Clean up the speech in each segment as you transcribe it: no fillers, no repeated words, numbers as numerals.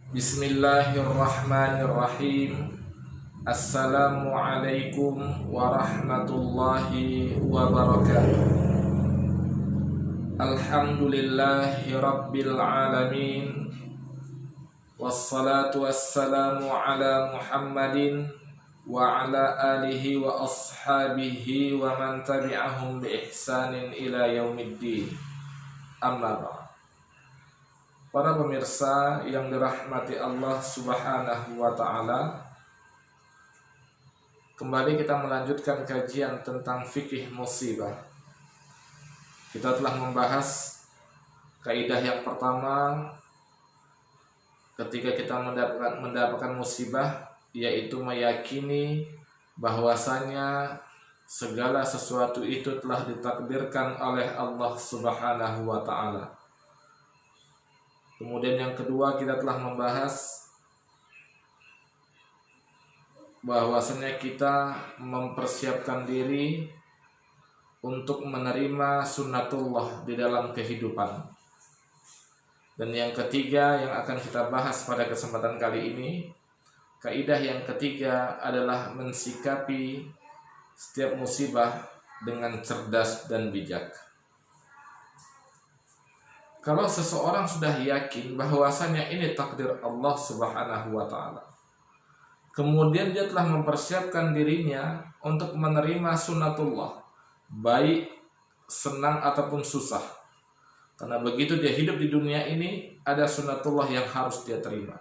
Bismillahirrahmanirrahim. Assalamualaikum warahmatullahi wabarakatuh. Alhamdulillahi rabbil alamin. Wassalatu wassalamu ala Muhammadin wa ala alihi wa ashabihi wa man tabi'ahum bi ihsanin ila yaumiddin. Amma ba'd. Para pemirsa yang dirahmati Allah Subhanahu wa taala, kembali kita melanjutkan kajian tentang fikih musibah. Kita telah membahas kaidah yang pertama ketika kita mendapatkan musibah, yaitu meyakini bahwasanya segala sesuatu itu telah ditakdirkan oleh Allah Subhanahu wa taala. Kemudian yang kedua, kita telah membahas bahwasanya kita mempersiapkan diri untuk menerima sunnatullah di dalam kehidupan. Dan yang ketiga yang akan kita bahas pada kesempatan kali ini, kaidah yang ketiga adalah mensikapi setiap musibah dengan cerdas dan bijak. Kalau seseorang sudah yakin bahwasanya ini takdir Allah Subhanahu wa taala, kemudian dia telah mempersiapkan dirinya untuk menerima sunnatullah, baik senang ataupun susah. Karena begitu dia hidup di dunia ini, ada sunnatullah yang harus dia terima.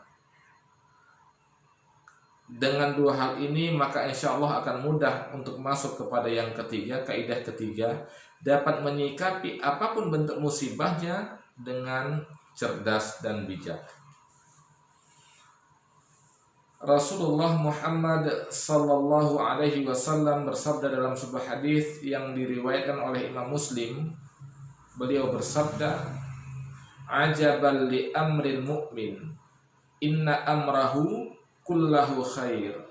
Dengan dua hal ini, maka insya Allah akan mudah untuk masuk kepada yang ketiga, kaidah ketiga, dapat menyikapi apapun bentuk musibahnya dengan cerdas dan bijak. Rasulullah Muhammad sallallahu alaihi wasallam bersabda dalam sebuah hadis yang diriwayatkan oleh Imam Muslim. Beliau bersabda, "Ajaban li amril mu'min, inna amrahu kullahu khair,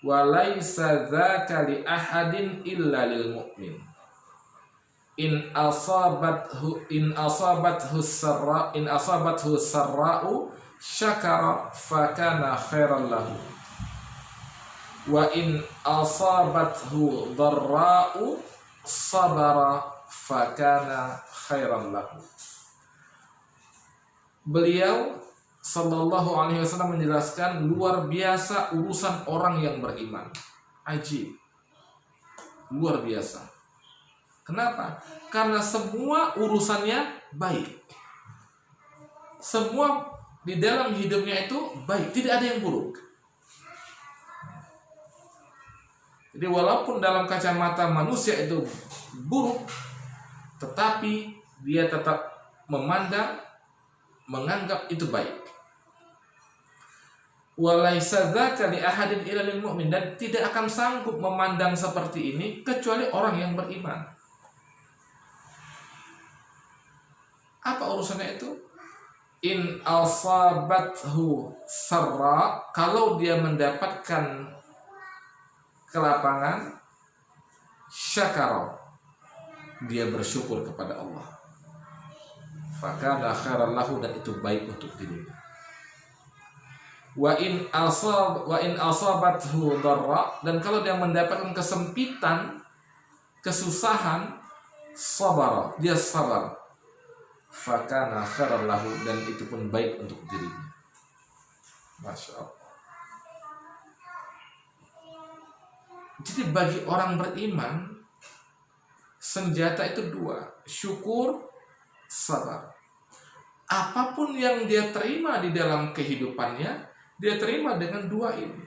wa laisa dzaka li ahadin illa lil mu'min. In asabathu sarra'u syakara fakana khairan lahu, wa in asabathu dharra'u sabara fakana khairan lahu." Beliau sallallahu alaihi wasallam menjelaskan luar biasa urusan orang yang beriman. Ajib. Luar biasa. Kenapa? Karena semua urusannya baik. Semua di dalam hidupnya itu baik, tidak ada yang buruk. Jadi walaupun dalam kacamata manusia itu buruk, tetapi dia tetap menganggap itu baik. Walaisa dzaka li ahadin illa lil mu'min, dan tidak akan sanggup memandang seperti ini kecuali orang yang beriman. Apa urusannya itu? In asabathu sarra, kalau dia mendapatkan kelapangan, syakara, dia bersyukur kepada Allah, fakana khairan lahu, dan itu baik untuk dirinya. Wa in asabathu dharra, dan kalau dia mendapatkan kesempitan, kesusahan, sabara, dia sabar, fakana khairan lahu, dan itu pun baik untuk dirinya. Masya Allah. Jadi bagi orang beriman, senjata itu dua, syukur, sabar. Apapun yang dia terima di dalam kehidupannya, dia terima dengan dua ini.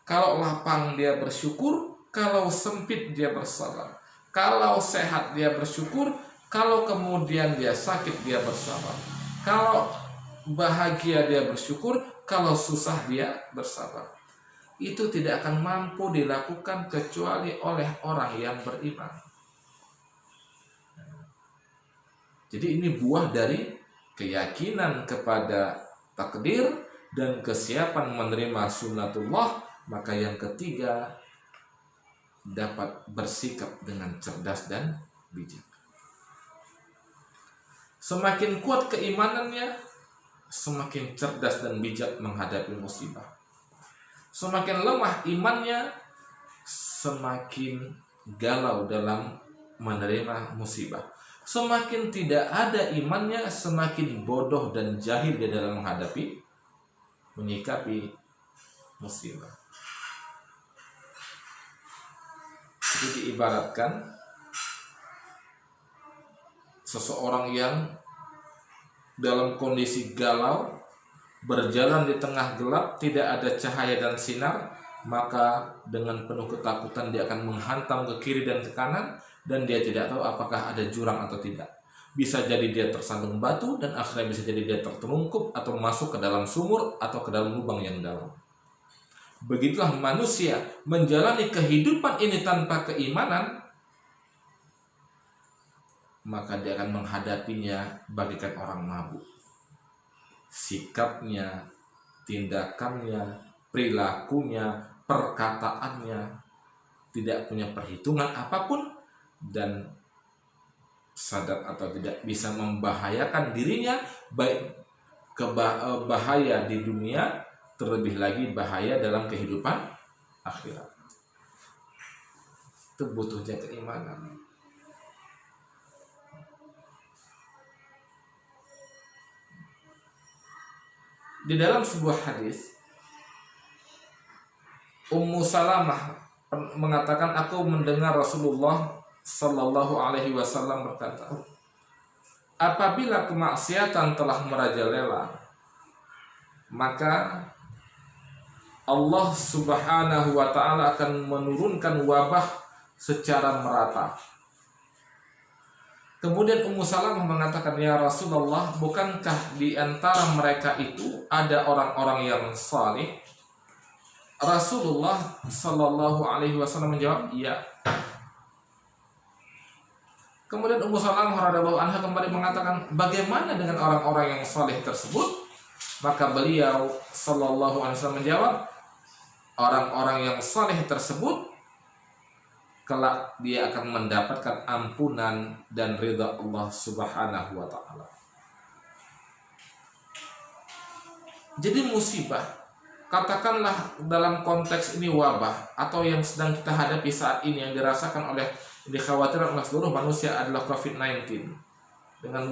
Kalau lapang dia bersyukur, kalau sempit dia bersabar. Kalau sehat dia bersyukur, kalau kemudian dia sakit dia bersabar. Kalau bahagia dia bersyukur, kalau susah dia bersabar. Itu tidak akan mampu dilakukan kecuali oleh orang yang beriman. Jadi ini buah dari keyakinan kepada takdir dan kesiapan menerima sunnatullah. Maka yang ketiga, dapat bersikap dengan cerdas dan bijak. Semakin kuat keimanannya, semakin cerdas dan bijak menghadapi musibah. Semakin lemah imannya, semakin galau dalam menerima musibah. Semakin tidak ada imannya, semakin bodoh dan jahil dia dalam menyikapi musibah. Itu diibaratkan seseorang yang dalam kondisi galau, berjalan di tengah gelap, tidak ada cahaya dan sinar, maka dengan penuh ketakutan dia akan menghantam ke kiri dan ke kanan, dan dia tidak tahu apakah ada jurang atau tidak. Bisa jadi dia tersandung batu, dan akhirnya bisa jadi dia tertelungkup atau masuk ke dalam sumur atau ke dalam lubang yang dalam. Begitulah manusia menjalani kehidupan ini tanpa keimanan, maka dia akan menghadapinya bagaikan orang mabuk. Sikapnya, tindakannya, perilakunya, perkataannya tidak punya perhitungan apapun, dan sadar atau tidak bisa membahayakan dirinya, baik bahaya di dunia, terlebih lagi bahaya dalam kehidupan akhirat. Itu butuhnya keimanan. Di dalam sebuah hadis, Ummu Salamah mengatakan, aku mendengar Rasulullah Sallallahu Alaihi Wasallam berkata, apabila kemaksiatan telah merajalela, maka Allah Subhanahu wa Ta'ala akan menurunkan wabah secara merata. Kemudian Ummu Salamah mengatakan, ya Rasulullah, bukankah di antara mereka itu ada orang-orang yang salih? Rasulullah Sallallahu Alaihi Wasallam menjawab, iya. Kemudian Ummu Salamah radhiyallahu anha kembali mengatakan, bagaimana dengan orang-orang yang salih tersebut? Maka beliau Sallallahu Alaihi Wasallam menjawab, orang-orang yang salih tersebut kelak dia akan mendapatkan ampunan dan ridha Allah Subhanahu wa Ta'ala. Jadi musibah, katakanlah dalam konteks ini wabah atau yang sedang kita hadapi saat ini, yang dirasakan oleh, dikhawatirkan oleh seluruh manusia adalah COVID-19 dengan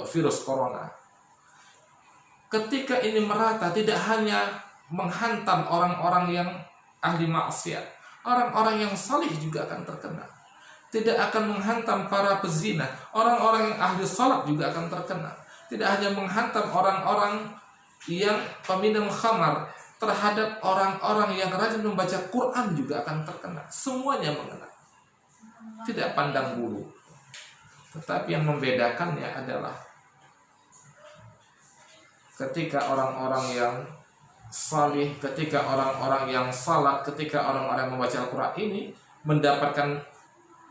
virus corona. Ketika ini merata, tidak hanya menghantam orang-orang yang ahli maksiat, orang-orang yang salih juga akan terkena. Tidak akan menghantam para pezina, orang-orang yang ahli salat juga akan terkena. Tidak hanya menghantam orang-orang yang peminum khamar, terhadap orang-orang yang rajin membaca Quran juga akan terkena. Semuanya mengena. Tidak pandang bulu. Tetapi yang membedakannya adalah ketika orang-orang yang salih, ketika orang-orang yang salat, ketika orang-orang yang membaca Al-Quran ini mendapatkan,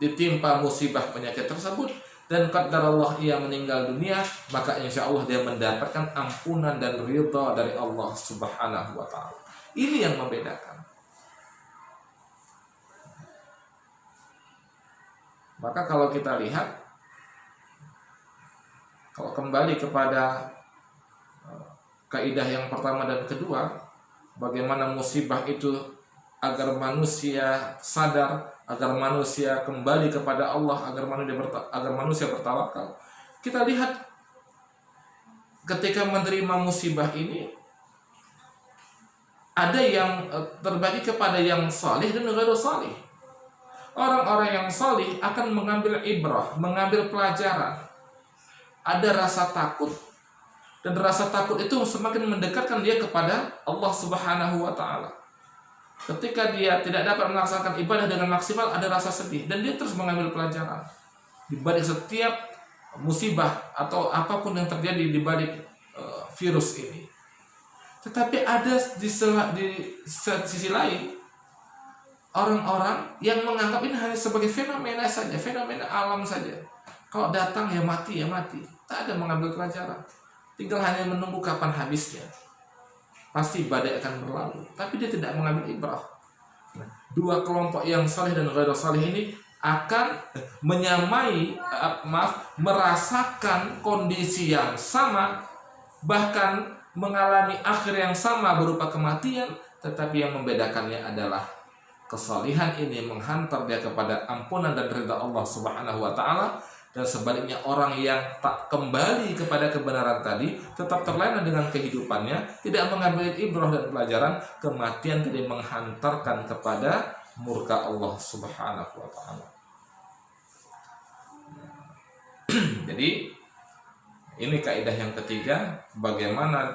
ditimpa musibah penyakit tersebut, dan qadarullah ia meninggal dunia, maka insya Allah dia mendapatkan ampunan dan ridha dari Allah Subhanahu wa Ta'ala. Ini yang membedakan. Maka kalau kita lihat, kalau kembali kepada kaidah yang pertama dan kedua, bagaimana musibah itu agar manusia sadar, agar manusia kembali kepada Allah, agar manusia bertawakal. Kita lihat ketika menerima musibah ini, ada yang terbagi kepada yang salih dan ghairu salih. Orang-orang yang salih akan mengambil ibrah, mengambil pelajaran. Ada rasa takut, dan rasa takut itu semakin mendekatkan dia kepada Allah Subhanahu wa Ta'ala. Ketika dia tidak dapat melaksanakan ibadah dengan maksimal, ada rasa sedih, dan dia terus mengambil pelajaran. Di balik setiap musibah atau apapun yang terjadi di balik virus ini. Tetapi ada di sisi lain orang-orang yang menganggap ini hanya sebagai fenomena saja, fenomena alam saja. Kalau datang ya mati, tak ada mengambil pelajaran. Tinggal hanya menunggu kapan habisnya. Pasti badai akan berlalu, tapi dia tidak mengambil ibrah. Nah, dua kelompok yang saleh dan ghairu saleh ini akan merasakan kondisi yang sama bahkan mengalami akhir yang sama berupa kematian, tetapi yang membedakannya adalah kesalihan ini menghantar dia kepada ampunan dan ridha Allah Subhanahu wa taala, dan sebaliknya orang yang tak kembali kepada kebenaran tadi tetap terlena dengan kehidupannya, tidak mengambil ibrah dan pelajaran, kematian tadi menghantarkan kepada murka Allah Subhanahu wa taala. Jadi ini kaidah yang ketiga, bagaimana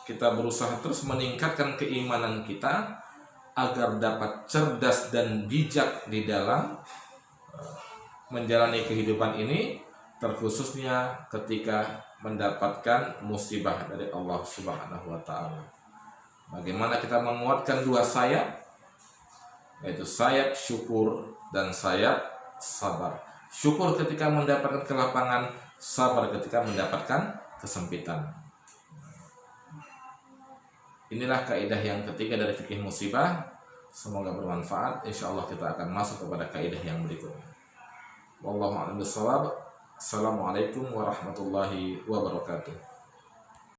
kita berusaha terus meningkatkan keimanan kita agar dapat cerdas dan bijak di dalam menjalani kehidupan ini, terkhususnya ketika mendapatkan musibah dari Allah Subhanahu wa taala. Bagaimana kita menguatkan dua sayap, yaitu sayap syukur dan sayap sabar. Syukur ketika mendapatkan kelapangan, sabar ketika mendapatkan kesempitan. Inilah kaidah yang ketiga dari fikih musibah. Semoga bermanfaat. Insyaallah kita akan masuk kepada kaidah yang berikutnya. Wallahu a'lam bishawab. Assalamualaikum warahmatullahi wabarakatuh.